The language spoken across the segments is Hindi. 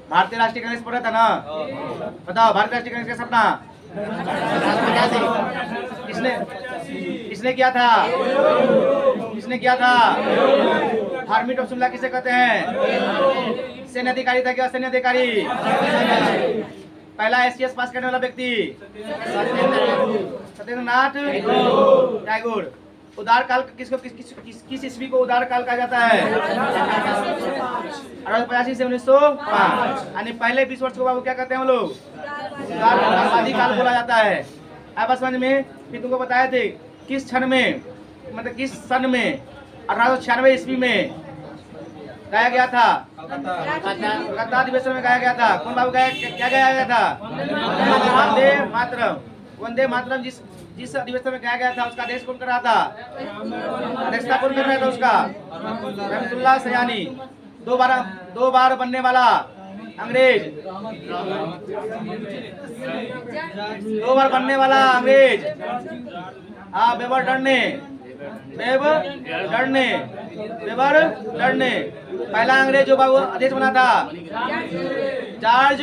भारतीय राष्ट्रीय कांग्रेस पढ़ा था ना? बताओ भारतीय राष्ट्रीय कांग्रेस का सपना किसने किसने किया था? किसने किया था? हार्मिट ऑफ शिमला किसे कहते हैं? सैन्य अधिकारी था क्या? सैन्य अधिकारी। पहला एसटीएस पास करने वाला व्यक्ति सत्येंद्र नाथ टैगोर। उदार काल किसको किस ईस्वी को उदार काल कहा जाता है? 1885 से 1905। यानी पहले 20 वर्ष को बाबू क्या कहते हैं हम लोग? उदारवादी काल बोला जाता है। अब बस समझ में फिर तुमको बताए थे किस क्षण में, मतलब किस सन में 1896 ईस्वी में गाया गया था? कलकत्ता अधिवेशन में गाया गया था। कौन बाबू क्या गाया गया था? वंदे मातरम। वंदे मातरम जिस अधिवेशन में गाया गया था उसका आदेश कौन कर रहा था? अध्यक्षता कौन कर रहा था उसका? रहमतुल्लाह सयानी। दो बार बनने वाला अंग्रेज, 2 बार बनने वाला अंग्रेज। हाँ, बेबर डरने। पहला अंग्रेज जो बाबू अध्यक्ष बना था जॉर्ज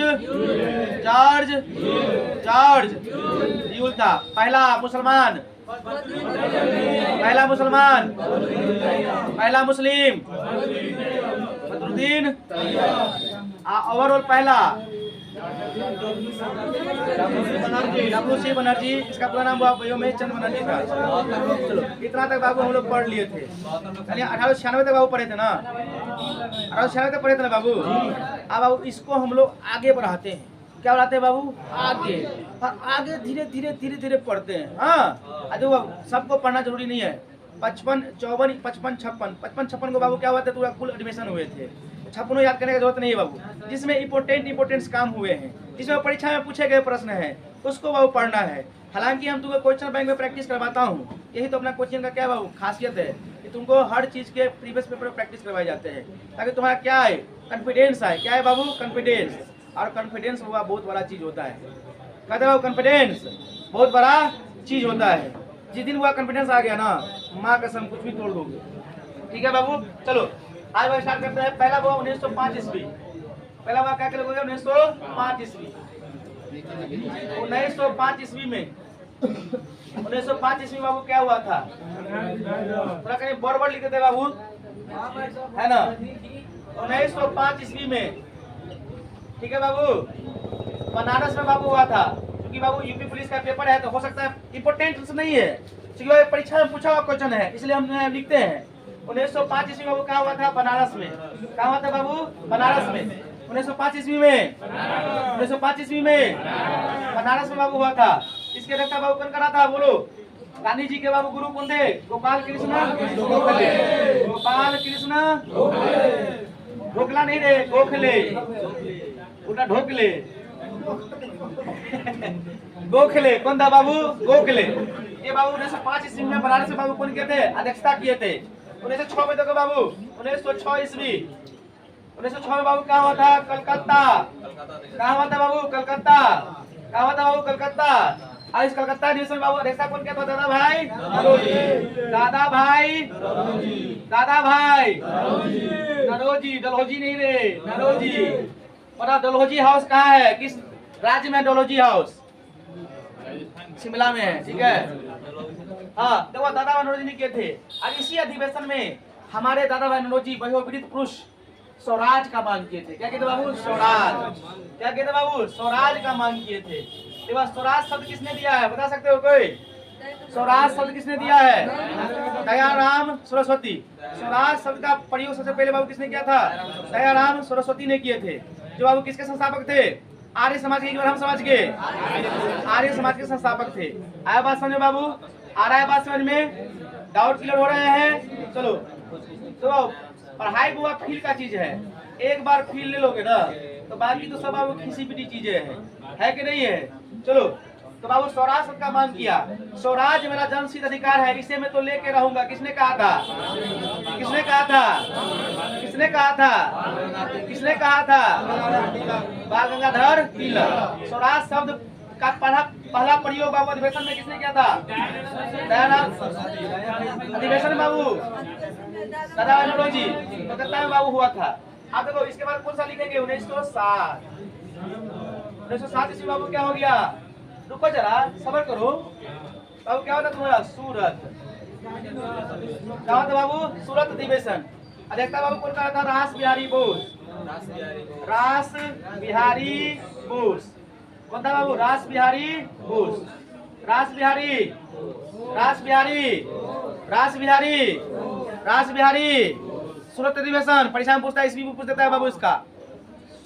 यूल था। पहला मुस्लिम बदरुद्दीन। ओवरऑल पहला डब्ल्यू.सी. बनर्जी। इसका पूरा नाम व्योमेश चंद्र बनर्जी था। चलो इतना तक बाबू हम लोग पढ़ लिए थे। 1896 तक बाबू पढ़े थे ना? 1896 तक पढ़े थे ना बाबू? अब बाबू इसको हम लोग आगे बढ़ाते हैं। क्या बढ़ाते हैं बाबू? आगे। और आगे धीरे धीरे पढ़ते हैं। हाँ, देखो सबको पढ़ना जरूरी नहीं है। 55, 54, 55, 56 को बाबू क्या हुआ था? पूरा कुल एडमिशन हुए थे। 56 याद करने की जरूरत नहीं है बाबू। जिसमें इम्पोर्टेंट काम हुए हैं, जिसमें परीक्षा में पूछे गए प्रश्न है, उसको बाबू पढ़ना है। हालांकि हम तुमको क्वेश्चन बैंक में प्रैक्टिस करवाता हूँ। यही तो अपना कोचिंग का क्या बाबू खासियत है कि तुमको हर चीज के प्रीवियस पेपर में प्रैक्टिस करवाए जाते हैं ताकि तुम्हारा क्या है? कॉन्फिडेंस आए। क्या है बाबू? कॉन्फिडेंस। और कॉन्फिडेंस हुआ बहुत बड़ा चीज होता है। कहते बाबू कॉन्फिडेंस बहुत बड़ा चीज होता है। जिस दिन हुआ कॉन्फिडेंस आ गया ना, माँ कसम कुछ भी तोड़ दोगे। ठीक है बाबू? चलो आज वो स्टार्ट करते हैं। पहला हुआ 1905 ईस्वी। पहला हुआ क्या क्या 1905 ईस्वी। 1905 ईस्वी में 1905 ईस्वी बाबू क्या हुआ था? थोड़ा कहीं बड़ लिखते थे बाबू, है ना? 1905 ईस्वी में, ठीक है बाबू, बनारस में बाबू हुआ था। क्योंकि बाबू यूपी पुलिस का पेपर है तो हो सकता है इम्पोर्टेंट नहीं है, क्योंकि परीक्षा में पूछा हुआ क्वेश्चन है, इसलिए हम लिखते हैं। 1905 ईस्वी बाबू क्या हुआ था? बनारस में। क्या हुआ था बाबू? बनारस में। 1905 ईस्वी में 1905 ईस्वी में बनारस में बाबू हुआ था। इसके अध्यक्षता बाबू कौन करा था? बोलो। गांधी जी के बाबू गुरु कौन थे? गोपाल कृष्ण ढोकला नहीं रे, गोखले। उल्टा ढोकले। गोखले कौन था बाबू? गोखले। ये बाबू 1905 ईस्वी में बनारस में बाबू कौन किए थे? अध्यक्षता किए थे। 1906 में देखो बाबू, 1906 ईस्वी 1906 में बाबू क्या हुआ था? कलकत्ता। क्या हुआ था बाबू? कलकत्ता। क्या हुआ था बाबू? कलकत्ता। और इस कलकत्ता अधिवेशन में बाबू अध्यक्षता कौन किया था? दादा भाई नरोजी। डलहौजी नहीं रे, नरोजी। पता डलहौजी हाउस कहाँ है? किस राज्य में डलहौजी हाउस? शिमला में है। ठीक है। हाँ, देखो दादा भाई नरोजी ने किए थे। और इसी अधिवेशन में हमारे दादा भाई नरोजी वयोवृद्ध पुरुष स्वराज का मांग किए थे। क्या कहते बाबू? स्वराज। क्या कहते बाबू? स्वराज का मांग किए थे। स्वराज शब्द किसने दिया है? बता सकते हो कोई? स्वराज शब्द किसने दिया है? दयाराम सरस्वती। स्वराज शब्द का प्रयोग सबसे पहले बाबू किसने किया था? दयाराम सरस्वती ने किए थे। जो बाबू किसके संस्थापक थे? आर्य समाज के। हम समाज के आर्य समाज के संस्थापक थे। आया बात समझ बाबू? आ रहा है बात समझ में? डाउट क्लियर हो रहे हैं? चलो तो पढ़ाई बुआ फील का चीज है। एक बार फील ले लोगे ना तो बाकी तो सब बाबू खिसी पिटी चीजें है कि नहीं है? चलो तो बाबू स्वराज का मांग किया। स्वराज मेरा जन्मसिद्ध अधिकार है, इसे मैं तो लेके रहूंगा। किसने कहा था? किसने कहा था? किसने कहा था? किसने कहा था? बाल गंगाधर तिलक। स्वराज शब्द का पहला प्रयोग बाबू अधिवेशन में किसने किया था? अधिवेशन बाबू दादा नरोजी कलकत्ता में बाबू हुआ था। आप देखो इसके बाद कौन सा लिखेंगे 1907। 1907 ईस्वी बाबू क्या हो गया? रुको जरा सबर करो बाबू, क्या होता तुम्हारा? सूरत। क्या होता बाबू? सूरत अधिवेशन। अध्यक्षता बाबू कौन करा था? रास बिहारी बोस। रास बिहारी बोस। कौन था बाबू? रास बिहारी बोस। रास बिहारी, रास बिहारी, रास बिहारी, रास बिहारी। सूरत अधिवेशन परीक्षा में पूछता है, ईस्वी में पूछ देता है बाबू इसका।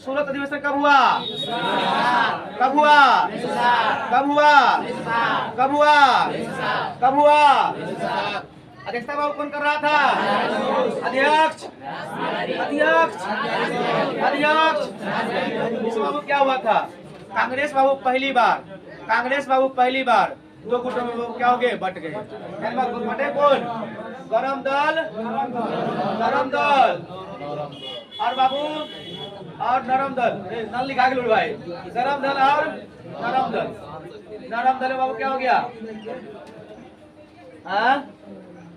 सूरत अधिवेशन कब हुआ? कब हुआ? कब हुआ? कब हुआ? कब हुआ? अध्यक्षता बाबू कौन कर रहा था? अध्यक्ष, अध्यक्ष, अध्यक्ष। इस बाबू क्या हुआ था? कांग्रेस बाबू पहली बार, कांग्रेस बाबू पहली बार दो गुटों में बाबू क्या हो गए? बट गए। बटे कौन? गरम दल, गरम दल और बाबू और नरम दल। नल लिखा के भाई, गरम दल और नरम दल। नरम दल बाबू क्या हो गया?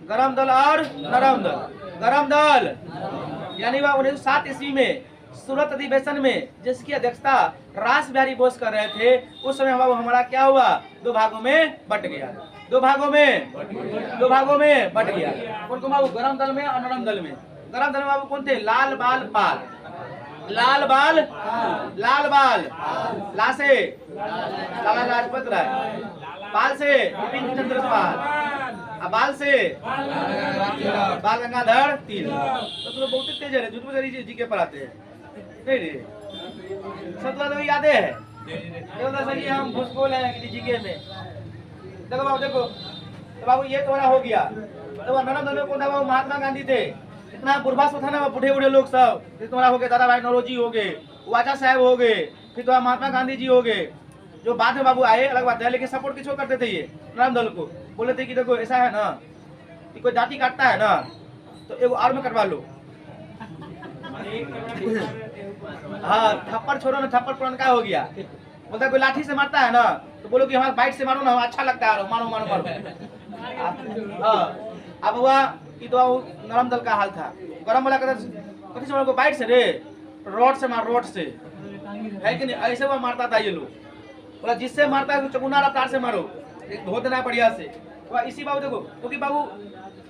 गरम दल और नरम दल। गरम दल यानी वह 1907 ईस्वी में सूरत अधिवेशन में जिसकी अध्यक्षता रास बिहारी बोस कर रहे थे, उस समय बाबू हमारा क्या हुआ? दो भागों में बट गया। दो भागों में, दो भागों में बट गया। कौन कौन बाबू? गरम दल में और नरम दल में। गरम दल में बाबू कौन थे? लाल बाल पाल। लाल बाल, लाल बाल, ला से लाला लाजपत राय, पाल से बिपिन चंद्र पाल, बाल से बाल गंगाधर तिलक। तो तुम बहुत तेज है, झूठ बोल जी के पढ़ाते हैं नहीं रे? सब तो यादें है। सही हम भूसकोल हैं जीके में। देखो बाबू, देखो तो बाबू ये तुम्हारा हो गया। तो नरम दल में कौन था बाबू? महात्मा गांधी थे। इतना बुढ़ास था ना, बूढ़े बूढ़े लोग सब। फिर तुम्हारा हो गया दादा भाई नौरोजी हो गए, वाचा साहब हो गए, फिर तुम्हारा महात्मा गांधी जी हो गए। जो बाद में बाबू आए अलग बात है, लेकिन सपोर्ट किसको करते थे? ये नरम दल को। बोले थे कि देखो ऐसा है ना कि कोई जाति काटता है ना तो एक और में कटवा लो। हाँ, थप्पड़ छोड़ो ना, थप्पड़ पुरनका हो गया। बोलता कोई लाठी से मारता है ना तो बोलो कि हमारा बाइट से मारो ना, अच्छा लगता है, मारो मारो मारो। अब हुआ कि तो नरम दल का हाल था। गरम वाला कथी से मारो? बाइट से रे, रोड से मार, रोड से है कि नहीं? ऐसे वो मारता था ये लोग। बोला जिससे मारता है तो चकुना रफ्तार से मारो, धो देना बढ़िया से। तो इसी बाबू देखो, क्योंकि बाबू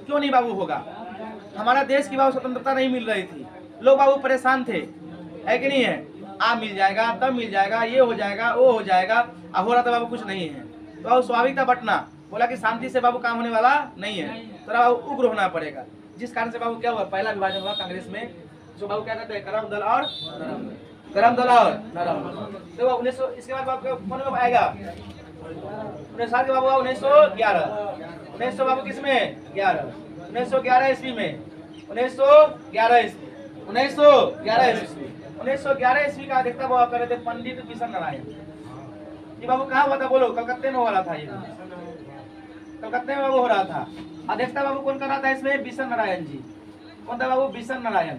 क्यों नहीं बाबू होगा? हमारा देश की बाबू स्वतंत्रता नहीं मिल रही थी, लोग बाबू परेशान थे, है कि नहीं है? आ मिल जाएगा, तब मिल जाएगा, ये हो जाएगा, वो हो जाएगा। अब हो रहा था बाबू कुछ नहीं है। तो बाबू स्वाभाविक था बटना। बोला कि शांति से बाबू काम होने वाला नहीं है, तो बाबू उग्र होना पड़ेगा। जिस कारण से बाबू क्या हुआ? पहला विभाजन हुआ कांग्रेस में, जो बाबू क्या कहते हैं? गरम दल और नरम दल। गरम दल और नरम दल। तो 1900 इसके बाद बाबू कौन कब आएगा? 1907 के बाबू 1911। 1900 बाबू किस में? 11। 1911 ईस्वी में, 1911 ईस्वी, 1911 ईस्वी, 1911 ईस्वी का अध्यक्षता बाबू कर रहे थे पंडित बिशन नारायण। ये बाबू कहाँ हुआ था? बोलो। कलकत्ते में हो रहा था ये, कलकत्ते में बाबू हो रहा था। अध्यक्षता बाबू कौन कर रहा था इसमें? बिशन नारायण जी। कौन था बाबू? बिशन नारायण।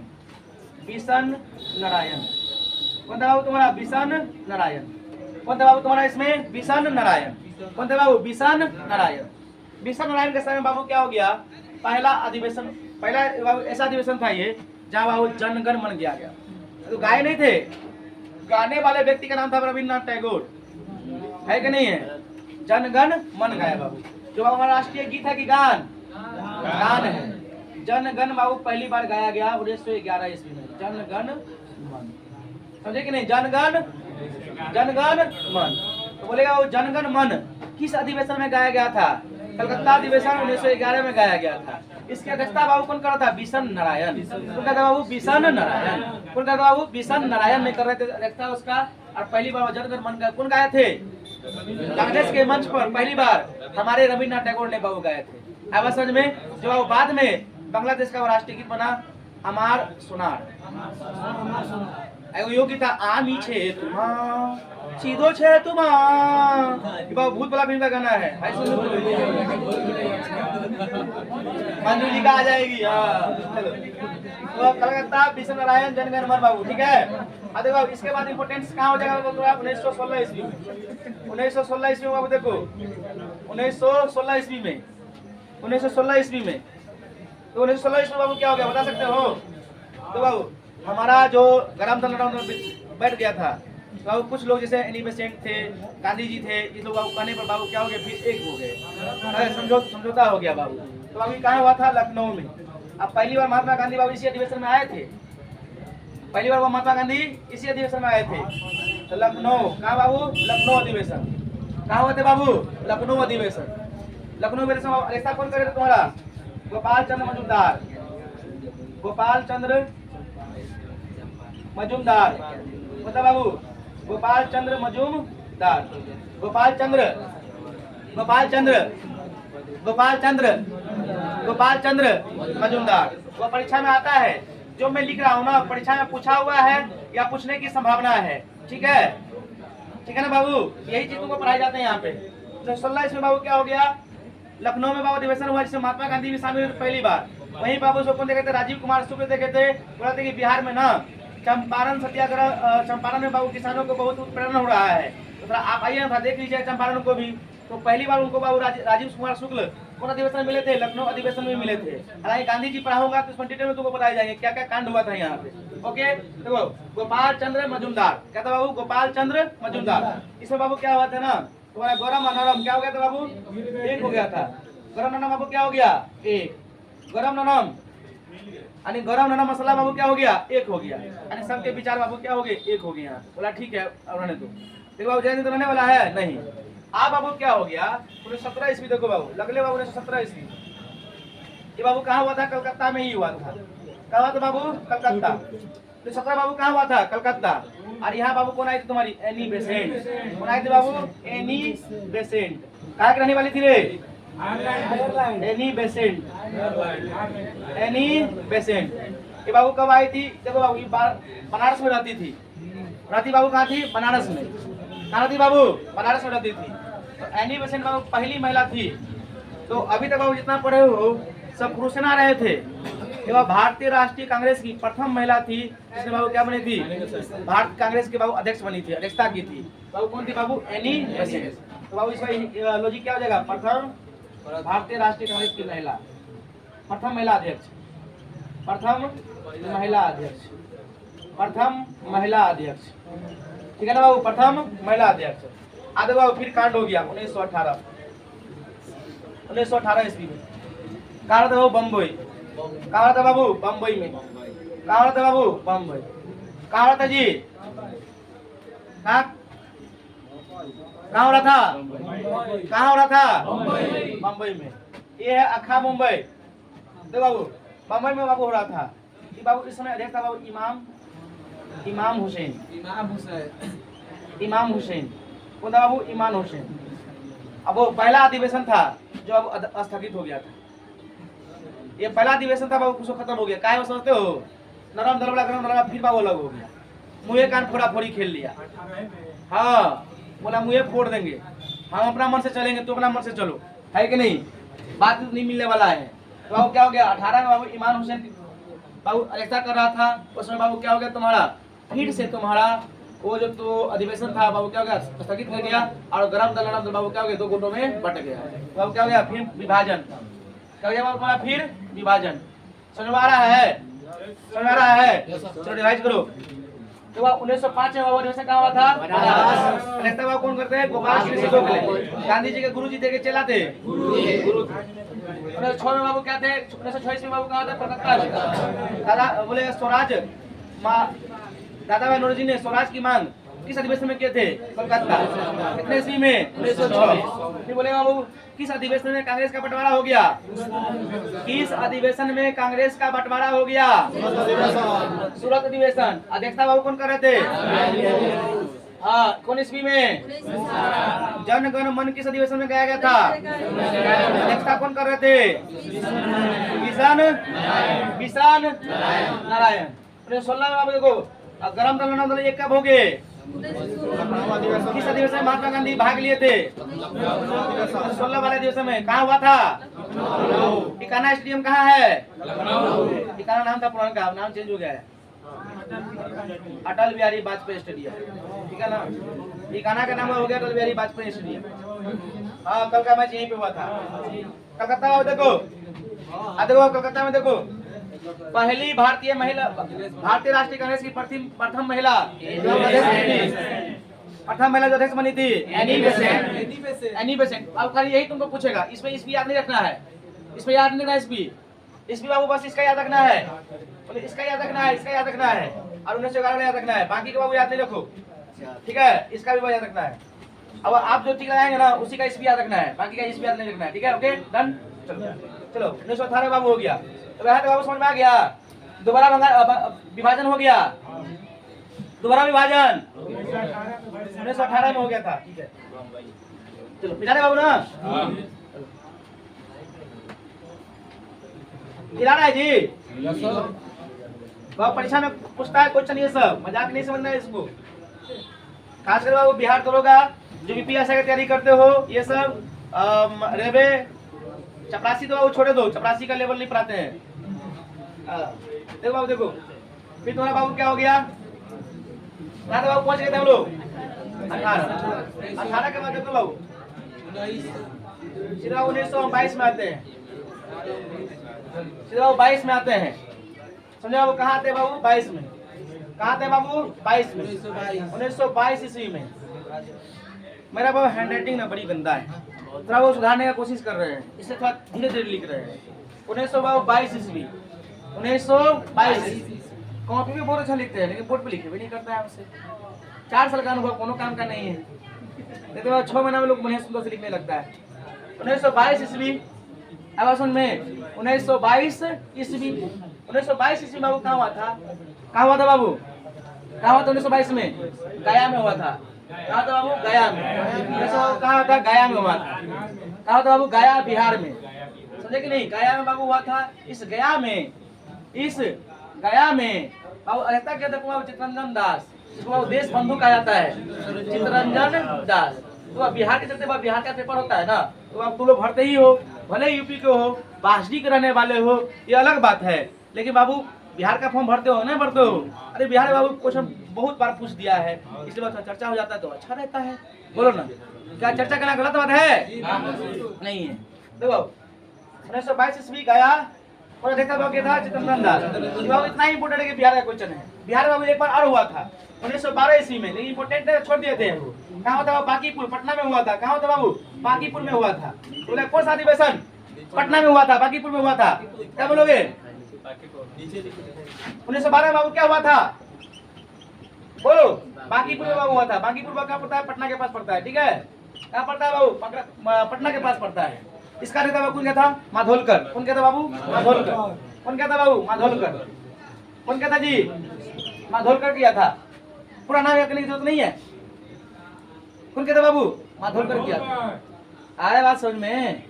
बिशन नारायण। कौन था बाबू तुम्हारा? बिशन नारायण। कौन था बाबू तुम्हारा इसमें? बिशन नारायण। कौन थे बाबू? बिशन नारायण। बिशन नारायण के समय बाबू क्या हो गया? पहला अधिवेशन, पहला बाबू ऐसा अधिवेशन था ये जहाँ बाबू जनगण मन गया गया। तो गाय नहीं थे, गाने वाले व्यक्ति का नाम था रविन्द्रनाथ टैगोर, है कि नहीं है? जनगण मन गाया बाबू, जो हमारा राष्ट्रीय गीत है कि गान? गान है। जनगण बाबू पहली बार गाया गया 1911 ईस्वी में। जनगण मन, समझे कि नहीं? जनगण, जनगण मन। तो बोलेगा वो जनगण मन किस अधिवेशन में गाया गया था? कलकत्ता अधिवेशन 1911 में गाया गया था। इसकी अध्यक्षता बाबू कौन कर रहा था? बिशन नारायण। कौन कहता बाबू? बिशन नारायण। कौन कहता बाबू? बिशन नारायण ने कर रहे थे अध्यक्षता उसका। और पहली बार जनगण मन का कौन गाए थे? कांग्रेस के मंच पर पहली बार हमारे रविन्द्रनाथ टैगोर ने बाबू गाए थे। अब समझ में, जो बाद में बांग्लादेश का राष्ट्रीय गीत बना अमार सोनार। योगी था आमी छे तुमा सीधो छे तुमा, भूत वाला फिल्म का गाना है। मंजू जी का आ जाएगी। चलो तो कलकत्ता बिशन नारायण जनगण मन बाबू, ठीक है। अरे बाबू इसके बाद इंपोर्टेंस कहाँ हो जाएगा? 1916 ईस्वी में। 1916 ईस्वी में बाबू देखो, 1916 ईस्वी में, 1916 ईस्वी में, तो 1916 ईस्वी बाबू क्या हो गया बता सकते हो? तो बाबू हमारा जो गरम दल बैठ गया था, बाबू कुछ लोग जैसे एनी बेसेंट थे, गांधी जी थे, ये लोग बाबू कहने पर बाबू क्या हो गया, फिर एक हो गए, समझौता हो गया बाबू। तो बाबू कहाँ हुआ था? लखनऊ में। अब पहली बार महात्मा गांधी बाबू इसी अधिवेशन में आए थे, पहली बार वो महात्मा गांधी इसी अधिवेशन में आए थे। तो लखनऊ कहाँ बाबू? लखनऊ अधिवेशन। कहाँ हुए थे बाबू? लखनऊ अधिवेशन। लखनऊ अधिवेशन ऐसा कौन करे थे तुम्हारा? गोपाल चंद्र मजूमदार, गोपाल चंद्र मजूमदार, बता बाबू, गोपाल चंद्र मजूमदार, गोपाल चंद्र, गोपाल चंद्र, गोपाल चंद्र, गोपाल चंद्र मजूमदार। वो परीक्षा में आता है, जो मैं लिख रहा हूँ ना परीक्षा में पूछा हुआ है या पूछने की संभावना है, ठीक है? ठीक है ना बाबू, यही चीज तुमको पढ़ाई जाते हैं यहाँ पे। तो 16 इसमें बाबू क्या हो गया? लखनऊ में बाबू अधिवेशन हुआ जिसमें महात्मा गांधी भी शामिल हुए पहली बार। वहीं बाबू सो कौन देखे थे? राजीव कुमार शुक्ल देखे थे। बोला थे कि बिहार में ना चंपारण सत्याग्रह, चंपारण में बाबू किसानों को बहुत उत्पीड़न हो रहा है, तो थोड़ा आप आइए ना, देख लीजिए चंपारण को भी। तो पहली बार उनको बाबू राजीव कुमार शुक्ल कौन अधिवेशन में मिले थे? लखनऊ अधिवेशन में मिले थे। हालांकि गांधी जी पढ़ाऊंगा तो इसमें डिटेल में तुमको बताए जाएंगे क्या क्या कांड हुआ था यहाँ पे। ओके, देखो गोपाल चंद्र मजूमदार, क्या था बाबू? गोपाल चंद्र मजूमदार। इसमें बाबू क्या हुआ था ना, तुम्हारा गौरव मनोरम क्या हो गया था बाबू? एक हो गया था। गौरव ननम बाबू क्या हो गया? एक। गौरव ननम यानी गौरव ननम मसला बाबू क्या हो गया? एक हो गया। यानी सबके विचार बाबू क्या हो गए? एक हो गए। यहाँ बोला ठीक है, रहने दो। देखो बाबू जयंती तो रहने वाला है नहीं। आप बाबू क्या हो गया? 1917 ईस्वी, देखो बाबू लगले बाबू 1917 ईस्वी। ये बाबू कहाँ हुआ था? कलकत्ता में ही हुआ था। कहाँ हुआ था बाबू? कलकत्ता। 1917 बाबू कहाँ हुआ था? कलकत्ता। और यहाँ बाबू कौन आई थी तुम्हारी? Annie Besant. कौन आई थी बाबू? Annie Besant. कहाँ की रहने वाली थी रे? Annie Besant, Annie Besant. ये बाबू कब आई थी? देखो बाबू बनारस में रहती थी। रहती बाबू कहाँ थी? बनारस में। कहाँ रहती बाबू? बनारस में रहती थी। तो एनी बेसेंट बाबू पहली महिला थी। तो अभी तक बाबू जितना पढ़े हो सब पुरुष ना रहे थे। ये बाबू भारतीय राष्ट्रीय कांग्रेस की प्रथम महिला थी जिसने बाबू क्या बनी थी? भारत कांग्रेस के बाबू अध्यक्ष बनी थी, अध्यक्षता की थी। बाबू कौन थी बाबू? Annie Besant. तो बाबू इसका लॉजिक क्या हो जाएगा? प्रथम भारतीय राष्ट्रीय कांग्रेस की महिला, प्रथम महिला अध्यक्ष, प्रथम महिला अध्यक्ष, प्रथम महिला अध्यक्ष। ठीक है ना बाबू? प्रथम महिला अध्यक्ष। आगे बाबू फिर कांड हो गया 1918, 1918 ईस्वी में। कहाँ था बाबू? बम्बई। कहाँ था बाबू? बम्बई में। कहाँ था बाबू? बम्बई। कहाँ था जी? कहाँ हो रहा था? कहाँ हो रहा था? बम्बई में। ये है अखा मुंबई। देखो बाबू बम्बई में बाबू हो रहा था। कि बाबू इस समय अध्यक्ष था बाबू इमाम हुसैन। इमाम हुसैन कौन था बाबू? इमाम हुसैन। अब वो पहला अधिवेशन था जो अब स्थगित हो गया था। ये पहला अधिवेशन था बाबू, कुछ खत्म हो गया। काहे समझते हो? नरम दरबला गरम दरबला, फिर बाबू अलग हो गया। मुँहे कान फोड़ा फोड़ी खेल लिया। हाँ, बोला मुँहे फोड़ देंगे, हम अपना मन से चलेंगे तो अपना मन से चलो, है कि नहीं? बात नहीं मिलने वाला है। तो बाबू क्या हो गया? 18 में बाबू इमाम हुसैन बाबू अध्यक्षता कर रहा था। उसमें बाबू क्या हो गया? तुम्हारा फिर से तुम्हारा वो जो तो अधिवेशन था बाबू क्या हो गया? स्थगित हो गया। और गरम दल नरम दल बाबू क्या हो गया? दो गुटों में बट गया। बाबू क्या हो गया? फिर विभाजन। क्या हो गया बाबू तुम्हारा? फिर विभाजन। समझ आ रहा है? समझ आ रहा है? चलो रिवाइज करो। तो 1905 में बाबू अधिवेशन कहाँ हुआ था? बनारस। अध्यक्षता बाबू कौन करते हैं? गोपाल कृष्ण गोखले। गांधी जी के गुरु जी थे, चला थे गुरु। 1906 में बाबू क्या थे? 1926 में बाबू कहाँ थे? कलकत्ता। दादा बोले स्वराज, दादा भाई नौरोजी ने स्वराज की मांग किस अधिवेशन में किए थे? कलकत्ता। कितने ईस्वी में? 1906। फिर बोले बाबू किस अधिवेशन में कांग्रेस का बंटवारा हो गया? किस अधिवेशन में कांग्रेस का बंटवारा हो गया? सूरत अधिवेशन। अध्यक्षता बाबू कौन कर रहे थे? हाँ, कौन ईस्वी में? जन गण मन किस अधिवेशन में गाया गया था? अध्यक्षता कौन कर रहे थे? किसान नारायण। 16 में बाबू देखो गरम दल नरम दल एक कब हो गए? किस अधिवेशन में महात्मा गांधी भाग लिए थे? 16 वाले अधिवेशन में। कहाँ हुआ था? टिकाना स्टेडियम कहाँ है? टिकाना नाम था पुराना का, नाम चेंज हो गया है, अटल बिहारी वाजपेयी स्टेडियम। ठीक है ना? टिकाना का नाम हो गया अटल बिहारी वाजपेयी स्टेडियम। हाँ, कल का मैच यहीं पे हुआ था। कलकत्ता में देखो, देखो कलकत्ता में देखो पहली भारतीय महिला, भारतीय राष्ट्रीय कांग्रेस की प्रथम महिला जो अध्यक्ष बनी थी, प्रथम महिला जो अध्यक्ष बनी थी एनी बेसेंट। Annie Besant. अब खाली यही तुमको पूछेगा, इसमें ईस्वी याद नहीं रखना है, इसमें याद नहीं रखना ईस्वी। ईस्वी बाबू बस इसका याद रखना है, बोले इसका याद रखना है, इसका याद रखना है और 1911 याद रखना है, बाकी के बाबू याद नहीं रखो, ठीक है। इसका भी याद रखना है। अब आप जो ठीक लगाएंगे ना उसी का ईस्वी याद रखना है, बाकी का ईस्वी याद नहीं रखना है, ठीक है। Okay done. चलो 1918 बाबू हो गया, तो यहाँ बाबू समझ में आ गया। दोबारा विभाजन हो गया, दोबारा विभाजन 1918 में हो गया था, ठीक है। चलो मिला बाबू ना, मिलाना है जी। बाबू परीक्षा में पूछता है क्वेश्चन, ये सब मजाक नहीं समझना है इसको। खासकर बाबू बिहार दरोगा जो बीपीएससी की तैयारी करते हो, ये सब रेलवे चपरासी तो बाबू छोड़े दो, चपरासी का लेवल नहीं पढ़ाते हैं। देखो बाबू देखो, फिर तुम्हारा बाबू क्या हो गया, बाबू पहुंच गए थे हम लोग 18 के बाद देखो बाबू सीधा 1922 में आते हैं, सीधा 22 में आते हैं। समझे बाबू, कहाँ आते हैं बाबू 22 में, कहाँ आते हैं बाबू 22 में, 1922 ईस्वी में। मेरा बाबू हैंड राइटिंग ना बड़ी गंदा है, थोड़ा वो सुधारने का कोशिश कर रहे हैं, इससे थोड़ा धीरे धीरे लिख रहे हैं। 1922 ईस्वी, 1922। कॉपी में बहुत अच्छा लिखते हैं लेकिन बोर्ड पे लिखे भी नहीं करता है हमसे। 4 साल का अनुभव कोनो काम का नहीं है, नहीं तो 6 महीना में लोग बढ़िया सुंदर से लिखने लगता है। 1922 ईस्वी, अब सुन में 1922 ईस्वी, 1922 ईस्वी बाबू कहाँ हुआ था, कहाँ हुआ था बाबू, कहाँ हुआ था 1922 में, गया में हुआ था। कहाँ था बाबू, गया में। कहाँ था, गया में हुआ था। कहाँ था बाबू, गया बिहार में, समझे कि नहीं, गया में बाबू हुआ था। इस गया में, इस गया में बाबू रहता क्या था बाबू, चित्तरंजन दास, जिसको बाबू देश बंधु कहा जाता है, चित्तरंजन दास। तो अब बिहार के चलते बिहार का पेपर होता है ना, तो अब तुम लोग भरते ही हो, भले यूपी के हो, बासडी के रहने वाले हो, ये अलग बात है, लेकिन बाबू बिहार का फॉर्म भरते हो, नहीं भरते हो। अरे बिहार में बाबू क्वेश्चन बहुत बार पूछ दिया है, इसलिए बात चर्चा हो जाता है तो अच्छा रहता है। बोलो ना, क्या चर्चा करना गलत बात है? नहीं है। देखो 1922 ईस्वी गया और देखा बाबू क्या था, चित्तरंजन दास। बाबू इतना ही इंपोर्टेंट है कि बिहार का क्वेश्चन है। बिहार में बाबू एक बार और हुआ था 1912 ईस्वी में, लेकिन इंपोर्टेंट है छोड़ दिए थे। कहाँ होता है, बांकीपुर, पटना में हुआ था। कहाँ होता बाबू, बांकीपुर में हुआ था। बोले कौन सा अधिवेशन, पटना में हुआ था, बांकीपुर में हुआ था। क्या बोलोगे, 1912 बाबू क्या हुआ था, बोलो। बांकीपुर में बाबू हुआ था। बांकीपुर कहाँ पड़ता है, पटना के पास पड़ता है, ठीक है। कहाँ पड़ता है बाबू, पटना के पास पड़ता है। इसका नेता बाबू कौन क्या था, माधोलकर। कौन क्या था बाबू, माधोलकर। कौन क्या था बाबू, माधोलकर। कौन क्या था जी, माधोलकर किया था। पूरा नाम याद करने की जरूरत नहीं है। कौन क्या था बाबू, माधोलकर किया था। आ रहा बात समझ में,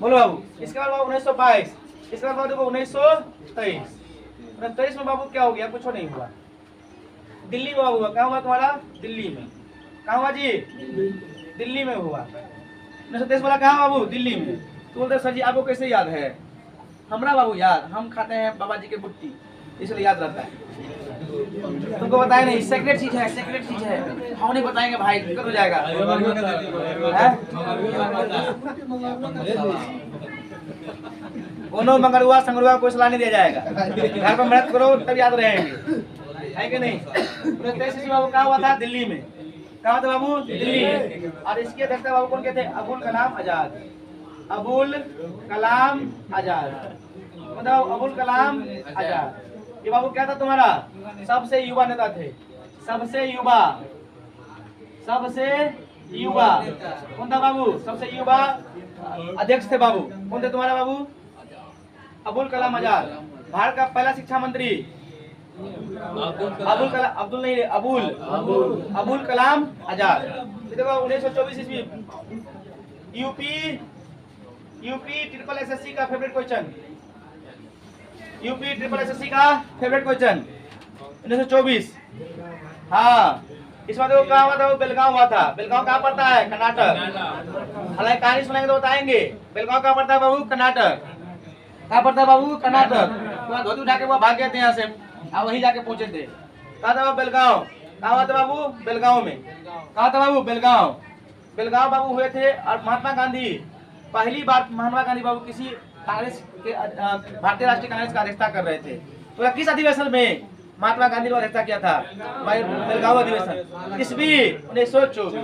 बोलो बाबू। इसके बाद बाबू 1922, इसके बाद बाबू देखो 1923। 1923 में बाबू क्या हो गया, कुछ नहीं हुआ। दिल्ली में बाबू हुआ। कहाँ हुआ तुम्हारा, दिल्ली में। कहाँ हुआ जी, दिल्ली में हुआ। 1923 वाला कहाँ बाबू, दिल्ली में। तो बोलते सर जी आपको कैसे याद है, हमरा बाबू याद, हम खाते हैं बाबा जी के बुट्टी, इसलिए याद रहता है। तुमको बताया नहीं, सेक्रेट चीज है, सेक्रेट चीज है, हम नहीं बताएंगे भाई, दिक्कत हो जाएगा। कोनो मंगलुआ संगलुआ कोई सलाह नहीं दिया जाएगा, घर पर मेहनत करो तब याद रहेंगे, है कि नहीं। 1923 बाबू कहाँ हुआ था, दिल्ली में। कहाँ था बाबू, दिल्ली में। और इसके अध्यक्ष बाबू कौन कहते हैं, अबुल कलाम आजाद। अबुल कलाम आजाद, मतलब अबुल कलाम आजाद। ये बाबू क्या था तुम्हारा, सबसे युवा नेता थे, सबसे युवा, सबसे युवा। कौन था बाबू, सबसे युवा अध्यक्ष थे बाबू। कौन थे तुम्हारा बाबू, अबुल कलाम आजाद। भारत का पहला शिक्षा मंत्री अबुल कलाम, अब्दुल नहीं, अबुल कलाम आजाद। देखो 1924 ईस्वी, यूपी ट्रिपल एसएससी का favourite question, UP triple SSC का फेवरेट क्वेश्चन 1924। हाँ, इस बात को कहाँ हुआ था, बेलगांव हुआ था। बेलगांव कहाँ पड़ता है, कर्नाटक। हालांकि कहानी सुनाएंगे तो बताएंगे। बेलगांव कहाँ पड़ता है बाबू, कर्नाटक। कहाँ पड़ता है बाबू, कर्नाटक। तो धोती उठा के वो भाग गए थे यहाँ से, अब वहीं जाके पहुंचे थे। कहाँ था बेलगांव, कहाँ हुआ था बाबू, बेलगांव में। कहाँ था बाबू, बेलगांव। बेलगांव बाबू हुए थे। और महात्मा गांधी, पहली बार महात्मा गांधी बाबू किसी कांग्रेस के भारतीय राष्ट्रीय कांग्रेस का अध्यक्षता कर रहे थे। तो किस अधिवेशन में महात्मा गांधी ने अध्यक्षता किया था? बेलगांव अधिवेशन, ईस्वी 1924,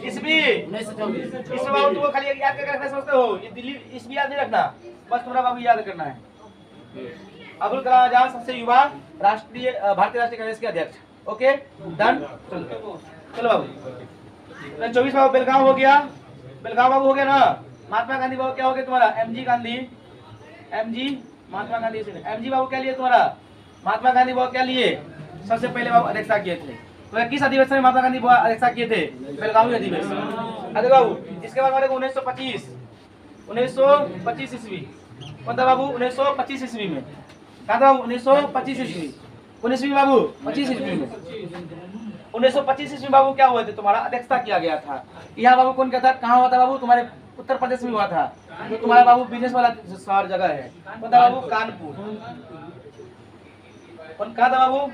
ईस्वी 1924। इसमें बाबू तुमको खाली याद करके रखना समझते हो, ये दिल्ली ईस्वी याद नहीं रखना, बस तुम्हारा बाबू याद करना है। अब्दुल कलाम आजाद सबसे युवा राष्ट्रीय भारतीय राष्ट्रीय कांग्रेस के अध्यक्ष। Okay done. चलो बाबू 24 बाबू बेलगांव हो गया, बेलगांव बाबू हो गया ना। महात्मा गांधी बाबू क्या हो गया तुम्हारा? MG Gandhi, MG Mahatma Gandhi, MG बाबू क्या लिए तुम्हारा? महात्मा गांधी बाबू क्या लिए? सबसे पहले बाबू अध्यक्षता किए थे। तो किस अधिवेशन में महात्मा गांधी अध्यक्षता किए थे? बेलगावी अधिवेशन। अरे बाबू इसके बाद हमारे 1925 ईस्वी कौन था बाबू? 1925 ईस्वी में कहा था बाबू? 1925 ईस्वी 19वीं बाबू 25 ईस्वी में 1925 ईस्वी बाबू क्या हुए थे? तुम्हारा अध्यक्षता किया गया था। यहाँ बाबू कौन क्या था? कहाँ हुआ था बाबू? तुम्हारे उत्तर प्रदेश में हुआ था। जो तुम्हारा बाबू बिजनेस वाला शहर जगह है कौन था बाबू? कानपुर। कौन कहा था बाबू?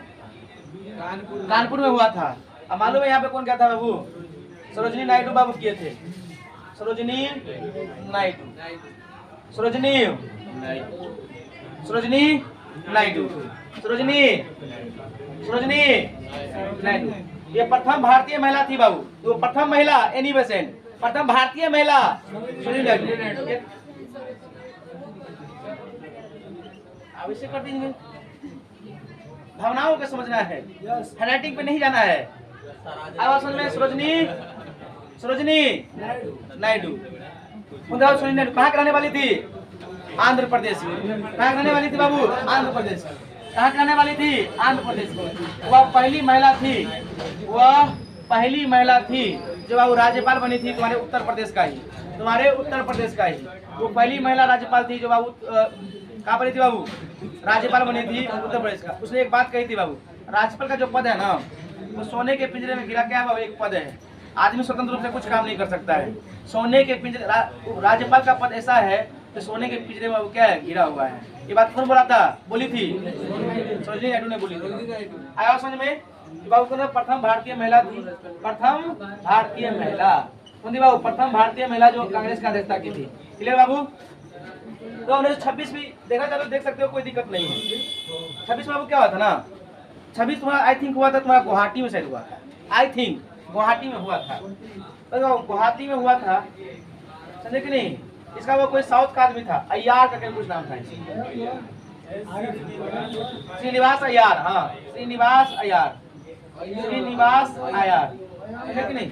कानपुर में हुआ था। अब मालूम है यहाँ पे कौन क्या था बाबू? सरोजिनी नायडू बाबू किए थे। सरोजिनी नायडू, सरोजिनी नायडू, सरोजिनी नायडू। ये प्रथम भारतीय महिला थी बाबू, जो प्रथम महिला एनी बेसेंट, प्रथम भारतीय महिला सरोजिनी नायडू। आवश्यक कर देंगे, भावनाओं को समझना है, हैंडराइटिंग पे नहीं जाना है। अब समझ में सरोजिनी नायडू सरोजिनी नायडू कहाँ रहने वाली थी? आंध्र प्रदेश में। कहाँ रहने वाली थी बाबू? आंध्र प्रदेश। कहाँ रहने वाली थी? आंध्र प्रदेश में। वह पहली महिला थी, वह पहली महिला थी जो बाबू राज्यपाल बनी थी तुम्हारे उत्तर प्रदेश का ही, तुम्हारे उत्तर प्रदेश का ही। वो पहली महिला राज्यपाल थी जो बाबू कहाँ बनी थी बाबू? राज्यपाल बनी थी उत्तर प्रदेश का। उसने एक बात कही थी बाबू, राज्यपाल का जो पद है ना वो सोने के पिंजरे में गिरा क्या है बाबू? एक पद है, आदमी स्वतंत्र रूप से कुछ काम नहीं कर सकता है। सोने के पिंजरे राज्यपाल का पद ऐसा है तो सोने के पिंजरे में वो क्या है? गिरा हुआ है। ये बात कौन बोला था? बोली थी सरोजिनी नायडू ने बोली थी। आया समझ में? बाबू कौन प्रथम भारतीय महिला थी? प्रथम भारतीय महिला कौन थी बाबू? प्रथम भारतीय महिला जो कांग्रेस का अध्यक्षता की थी। क्लियर बाबू? तो 1926 भी देखा चलो देख सकते हो, कोई दिक्कत नहीं है। 26 बाबू क्या हुआ था ना? 26 तुम्हारा आई थिंक हुआ था तुम्हारा गुवाहाटी में, शायद हुआ था, आई थिंक गुवाहाटी में हुआ था। तो गुवाहाटी में हुआ था, समझे कि नहीं? इसका वो कोई साउथ का आदमी था, अय्यार करके कुछ नाम था, श्रीनिवास अय्यार। हाँ श्रीनिवास अय्यार, श्रीनिवास अय्यार, समझे कि नहीं?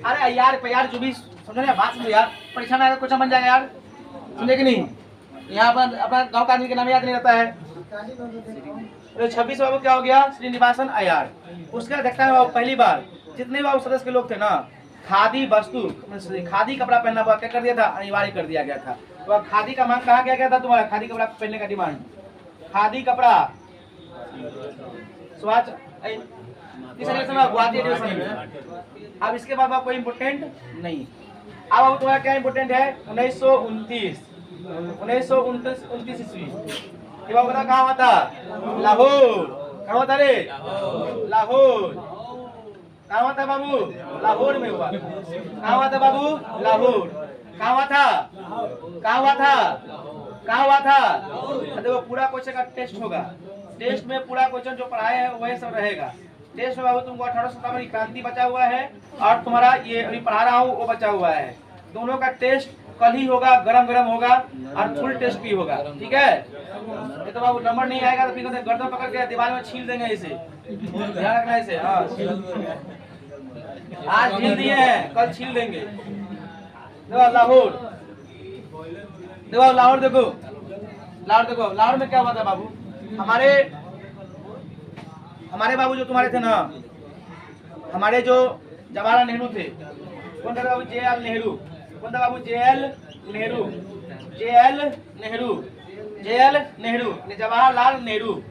अरे अय्यार पे यार जो भी समझो ना, बात समझो यार, परीक्षा में क्वेश्चन बन जाएगा यार, समझे कि नहीं? यहाँ पर अपना गांव का आदमी के नाम याद नहीं रहता है। तो 26 बाबू क्या हो गया? श्रीनिवासन अय्यार। उसके अध्यक्षता में पहली बार जितने बाबू सदस्य के लोग थे ना, खादी वस्तु, खादी कपड़ा पहनना हुआ क्या कर दिया था? अनिवार्य कर दिया गया था। तो खादी का मांग कहाँ गया था तुम्हारा? खादी कपड़ा पहनने का डिमांड, खादी कपड़ा स्वच्छ गुवाहाटी अधिवेशन में। अब इसके बाद कोई इम्पोर्टेंट नहीं। अब तुम्हारा क्या इम्पोर्टेंट है? 1929 ईस्वी। ये बाबू बता कहाँ हुआ था? लाहौर। कहाँ हुआ था रे? लाहौर। कहाँ हुआ था बाबू? लाहौर में हुआ। कहाँ हुआ था बाबू? लाहौर। कहाँ हुआ था? कहाँ हुआ था? कहाँ हुआ था? देखो पूरा क्वेश्चन का टेस्ट होगा, टेस्ट में पूरा क्वेश्चन जो पढ़ाए हैं वही सब रहेगा। टेस्ट में बाबू तुमको 1857 की क्रांति बचा हुआ है और तुम्हारा ये अभी पढ़ा रहा हूँ वो बचा हुआ है। दोनों का टेस्ट कल ही होगा, गरम होगा और फुल टेस्ट भी होगा, ठीक है? ये तो बाबू नंबर नहीं आएगा तो फिर गर्दन पकड़ के दीवार में छील देंगे इसे, ध्यान रखना इसे। हाँ आज छील दिए हैं, कल छील देंगे। देखो लाहौर, देखो लाहौर, देखो लाहौर, देखो लाहौर में क्या हुआ था बाबू? हमारे बाबू जो तुम्हारे थे ना, हमारे जो जवाहरलाल नेहरू थे, कौन था बाबू? JL नेहरू। कौन था बाबू? JL Nehru, JL Nehru, JL Nehru, Jawaharlal Nehru.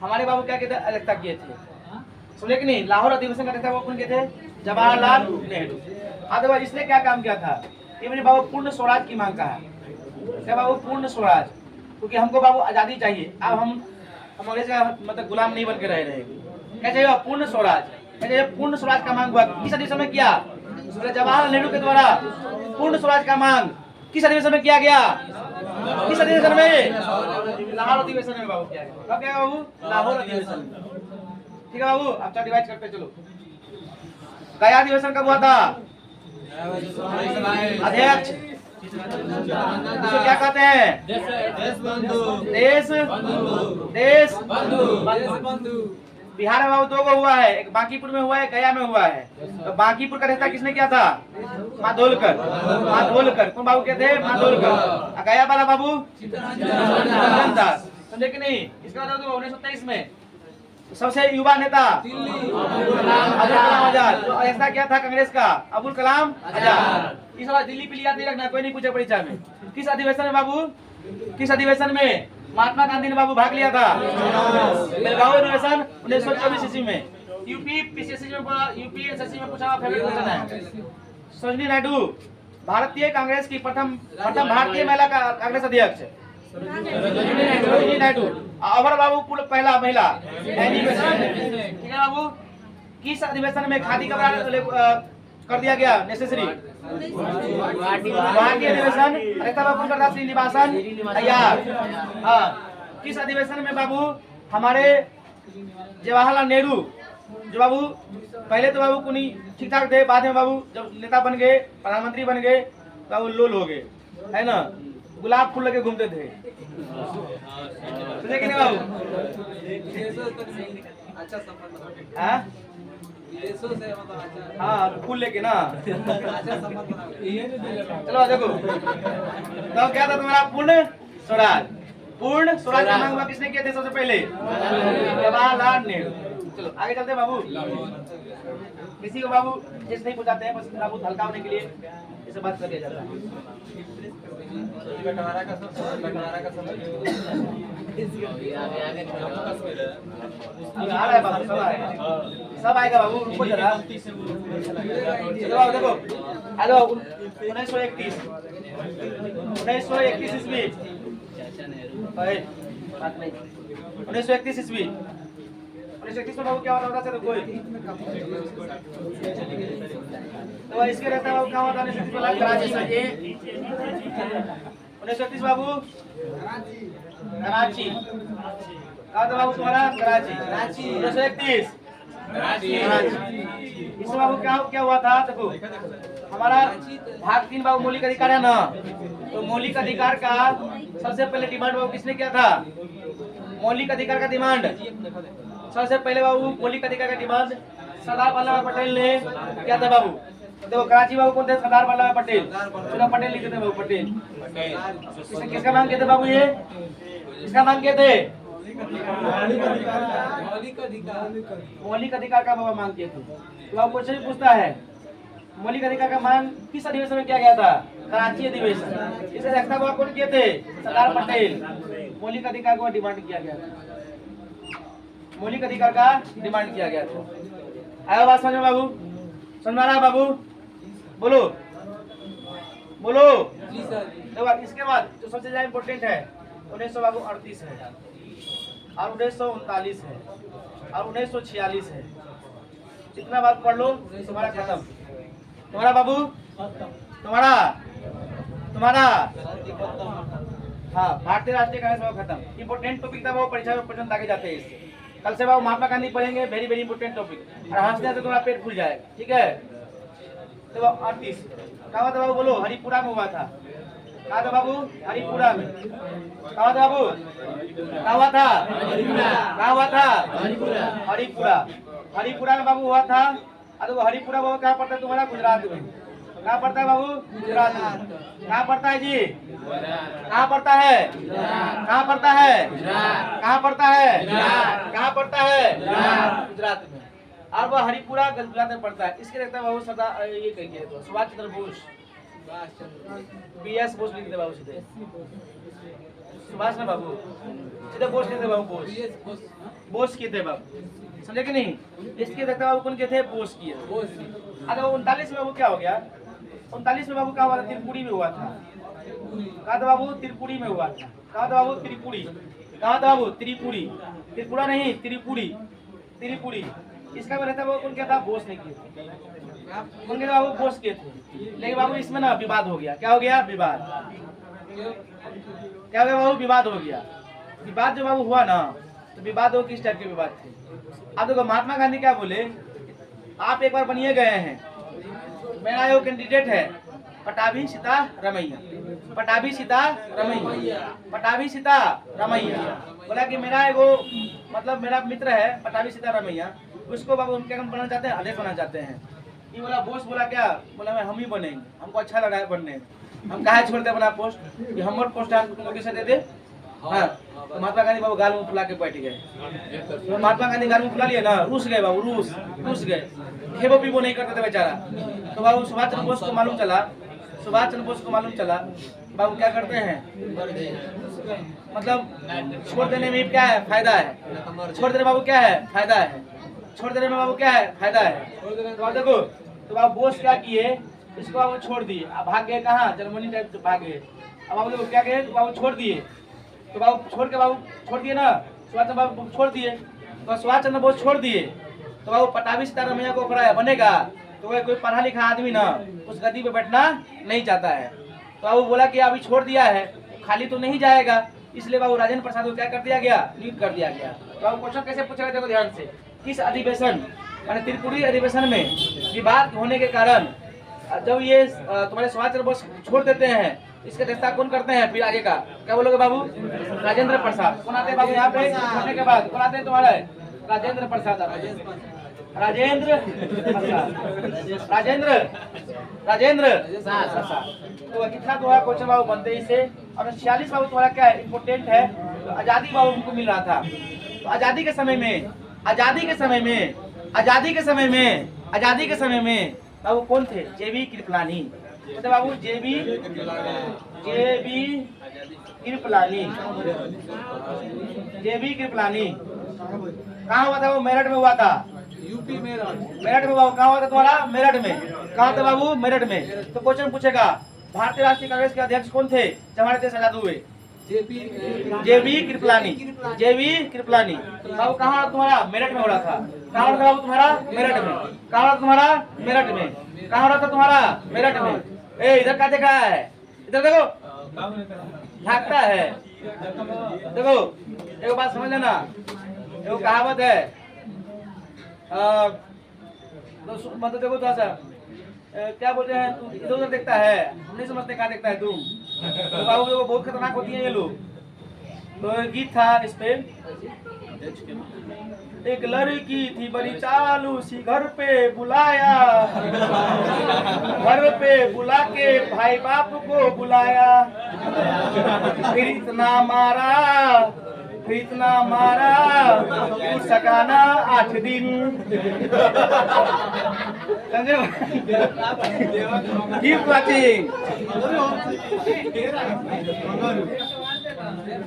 हमारे बाबू क्या कहते? अध्यक्षता किए थे, सुने कि नहीं? लाहौर अधिवेशन का अध्यक्षता वो कौन कहते? जवाहरलाल नेहरू। अदरवाइज इसने क्या काम किया था? ये मेरे बाबू पूर्ण स्वराज की मांग का है। क्या बाबू? पूर्ण स्वराज, क्योंकि हमको बाबू आजादी चाहिए। अब हम अंग्रेज का मतलब गुलाम नहीं बन के रह रहे। क्या चाहिए? पूर्ण स्वराज। क्या चाहिए? पूर्ण स्वराज का मांग हुआ। किस अधिवेशन में किया? जवाहरलाल नेहरू के द्वारा पूर्ण स्वराज का मांग किस अधिवेशन में किया गया? किस अधिवेशन में? लाहौर अधिवेशन में बाबू किया गया। कब किया गया बाबू? लाहौर अधिवेशन में। ठीक है बाबू, अब चार डिवाइड करते चलो। गया अधिवेशन कब हुआ था? अध्यक्ष इसको क्या कहते हैं? देश बंधु। बिहार में बाबू दो को हुआ है, एक बांकीपुर में हुआ है, गया में हुआ है। तो बांकीपुर का रिश्ता किसने किया था? माधोलकर। कौन बाबू कहते हैं? माधोलकर। गया वाला बाबू चित्तरंजन दास। समझे कि नहीं? इसका मतलब 1923 में सबसे युवा नेता अबुल कलाम आजाद। जो ऐसा क्या था कांग्रेस का? अबुल कलाम आजाद। इस बार दिल्ली पे याद नहीं रखना, कोई नहीं पूछे परीक्षा में। किस अधिवेशन में बाबू? किस अधिवेशन में महात्मा गांधी ने बाबू भाग लिया था? बेलगांव अधिवेशन 1924 ईस्वी में। यूपी पीसीएससी में पूछा फेवरेट क्वेश्चन है। सरोजिनी नायडू भारतीय कांग्रेस की प्रथम भारतीय महिला कांग्रेस अध्यक्ष। सरोजिनी नायडू। अवर बाबू पहला महिला। ठीक है बाबू। किस अधिवेशन में खादी का कर दिया गया नेसेसरी? गुवाहाटी अधिवेशन। रेखा बाबू करता श्रीनिवासन अय्यर। किस अधिवेशन में बाबू हमारे जवाहरलाल नेहरू, जो बाबू पहले तो बाबू कुनी ठीक ठाक थे, बाद में बाबू जब नेता बन गए, प्रधानमंत्री बन गए, बाबू लोल हो गए, है ना? गुलाब फूल लगे घूमते थे। सुने कि नहीं बाबू? अच्छा संबंध। हाँ फूल लेके ना। चलो देखो, तो क्या था तुम्हारा? पूर्ण स्वराज। पूर्ण स्वराज का मांग किसने किए थे सबसे पहले? जवाहरलाल नेहरू। चलो आगे चलते हैं बाबू। किसी को बाबू जिस नहीं पूछाते हैं, बस बाबू हल्का होने के लिए इसे बात कर दिया जाता है। बंटवारा का आ रहा है बाबू, सब आएगा बाबू, रुको जरा। चलो बाबू देखो, आ जाओ 1931 ईस्वी। 1931 ईस्वी। 1931 में बाबू क्या होता था? कोई तो इसके रहता बाबू क्या होता है? कराची से 1931 बाबू कराची। कहा था बाबू तुम्हारा? कराची। 1931 इसमें बाबू क्या हुआ था? देखो हमारा भाग 3 बाबू मौलिक अधिकार है ना, तो मौलिक अधिकार का सबसे पहले डिमांड बाबू किसने किया था? मौलिक अधिकार का डिमांड सबसे पहले बाबू मौलिक अधिकार का डिमांड सरदार वल्लभ भाई पटेल ने किया था बाबू। तो देखो कराची बाबू कौन थे? सरदार वल्लभ भाई पटेल। चलो पटेल लिखे थे बाबू, पटेल। किसका मांग किए थे बाबू? ये किसका मांग किए थे? मौलिक अधिकार का बाबा मांग किए थे। तो आप क्वेश्चन पूछता है मौलिक अधिकार का मांग किस अधिवेशन में किया गया था? कराची अधिवेशन। इसे रखता बाबा कौन किए थे? सरदार पटेल। मौलिक अधिकार को डिमांड किया गया था, मौलिक अधिकार का डिमांड किया गया था। आया बात समझ में बाबू? समझ में आ रहा है बाबू? बोलो बोलो। तो इसके बाद जो सबसे ज्यादा इम्पोर्टेंट है 1938 है और 1939 है और 1946 है। इतना बात पढ़ लो तुम्हारा खत्म। तुम्हारा बाबू तुम्हारा हाँ भारतीय राष्ट्रीय कांग्रेस बाबू खत्म। इम्पोर्टेंट टॉपिक था वो, परीक्षा में प्रश्न आगे जाते हैं इससे। कल से बाबू महात्मा गांधी पढ़ेंगे, वेरी वेरी इंपोर्टेंट टॉपिक, और हंसने से तुम्हारा पेट फूल जाएगा। ठीक है? तो 38 कहा था बाबू? बोलो। हरिपुरा में हुआ था। कहा था बाबू? हरिपुरा में। कहा था बाबू? कहा हुआ था? कहा हुआ था? हरिपुरा में बाबू हुआ था। तो हरिपुरा बाबू कहाँ पड़ता है तुम्हारा? गुजरात में। कहाँ पड़ता है बाबू? गुजरात में। कहाँ पड़ता है जी? कहाँ पड़ता है? कहाँ पड़ता है? कहाँ पड़ता है? कहाँ पड़ता है? गुजरात में। और वह हरिपुरा गुजरात में पड़ता है। इसके रहता है बाबू सदा ये कहिए तो सुभाष चंद्र बोस। BS बोस लिखते बाबू सीधे। सुभाष ना बाबू, सीधे बोस लिखते बाबू। बोस किए थे बाबू, समझे कि नहीं? इसके रहता बाबू कौन के थे? बोस किए। अगर 39 में बाबू क्या हो गया? 39 में बाबू क्या हुआ था? त्रिपुरी में हुआ था। कहा था बाबू? त्रिपुरी में हुआ था। कहा था बाबू? त्रिपुरी। कहा था बाबू? त्रिपुरी। त्रिपुरा नहीं, त्रिपुरी। इसका रहता बाबू कौन क्या था? बोस ने किया। उनके बाबू पोस्ट के थे, लेकिन बाबू इसमें ना विवाद हो गया। क्या हो गया? विवाद। क्या हो गया बाबू? विवाद हो गया। विवाद जो बाबू हुआ ना, तो विवाद वो किस टाइप के विवाद थे? अब देखो महात्मा गांधी क्या बोले, आप एक बार बनिए गए हैं, मेरा यो कैंडिडेट है पटाभी सीतारमैया, पटाभी सीतारमैया, पटाभी सीतारमैया। बोला कि मेरा एगो मतलब मेरा मित्र है पटाभी सीतारमैया, उसको बाबू हम क्या बनाना चाहते हैं? अध्यक्ष बनाना चाहते हैं। ये बोला बोस बोला क्या? बोला मैं हम ही बनेंगे, हमको अच्छा लगा है बनने, हम कहा छोड़ते अपना पोस्ट कि हमारे पोस्ट हमको किसे दे दे। हाँ, तो महात्मा गांधी बाबू गाल में फुला के बैठ गए। तो महात्मा गांधी गाल में फुला लिए ना, रूस गए बाबू, रूस गए, खेबो पीबो नहीं करते थे बेचारा। तो बाबू सुभाष चंद्र बोस को मालूम चला, सुभाष चंद्र बोस को मालूम चला बाबू क्या करते हैं, मतलब छोड़ देने में क्या है? फायदा है। छोड़ देने बाबू क्या है? फायदा है। छोड़ देने में बाबू क्या है? फायदा है। तो आप देखो, तो बाबू बोस क्या किए, इसको बाबू छोड़ दिए। अब भाग गए कहाँ? जर्मनी टाइप से भाग गए। अब बाबू देखो क्या कहे, तो बाबू छोड़ दिए। तो बाबू छोड़ के बाबू छोड़ दिए ना, सुभाष चंद्र बाबू छोड़ दिए। तो सुभाष चंद्र बोस छोड़ दिए, तो बाबू पटाभी सीतारमैया को बनेगा, तो वह कोई पढ़ा लिखा आदमी ना उस गद्दी पे बैठना नहीं चाहता है। तो बाबू बोला कि अभी छोड़ दिया है, खाली तो नहीं जाएगा, इसलिए बाबू राजेंद्र प्रसाद को क्या कर दिया गया? नियुक्त कर दिया गया। तो बाबू क्वेश्चन कैसे पूछा गया? देखो ध्यान से, किस अधिवेशन माने त्रिपुरी अधिवेशन में विवाद होने के कारण जब ये तुम्हारे सुभाष चंद्र बोस छोड़ देते हैं, इसके अध्यक्षता कौन करते हैं? फिर आगे का क्या बोलोगे बाबू? राजेंद्र प्रसाद। कौन आते हैं बाबू यहाँ पे छोड़ने के बाद? कौन आते हैं तुम्हारे? राजेंद्र प्रसाद। राजेंद्र प्रसाद, राजेंद्र प्रसाद। तो कितना तुम्हारा क्वेश्चन बाबू बनते हैं इसे। और 46 बाबू तुम्हारा क्या है? इम्पोर्टेंट है। तो आजादी बाबू हमको मिल रहा था, तो आजादी के समय में बाबू कौन थे? जेबी कृपलानी। तो बाबू जेबी कृपलानी कहाँ हुआ था? वो मेरठ में हुआ था, यूपी मेरठ में बाबू। कहाँ हुआ था तुम्हारा? मेरठ में। कहाँ था बाबू? मेरठ में। तो क्वेश्चन पूछेगा, भारतीय राष्ट्रीय कांग्रेस के अध्यक्ष कौन थे जब हमारे देश आजाद हुए? जेबी कृपलानी। बाबू कहाँ हो तुम्हारा? मेरठ में हो रहा था। कहाँ हो रहा था बाबू तुम्हारा? मेरठ में। कहाँ हो रहा तुम्हारा? मेरठ में। कहाँ हो रहा था तुम्हारा? मेरठ में। ए इधर क्या देख रहा है? इधर देखो, झाँकता है। देखो एक बात समझ लेना, एक कहावत है, तो मतलब देखो थोड़ा सा क्या बोलते हैं, तू इधर उधर देखता है, हम नहीं समझते कहाँ देखता है तुम। तो बाबू देखो बहुत खतरनाक होती है ये लोग। तो गीत था इस पे, एक लड़की थी बड़ी चालू सी, घर पे बुलाया, घर पे बुला के भाई बाप को बुलाया, फिर इतना मारा सकाना 8 दिन। Keep watching.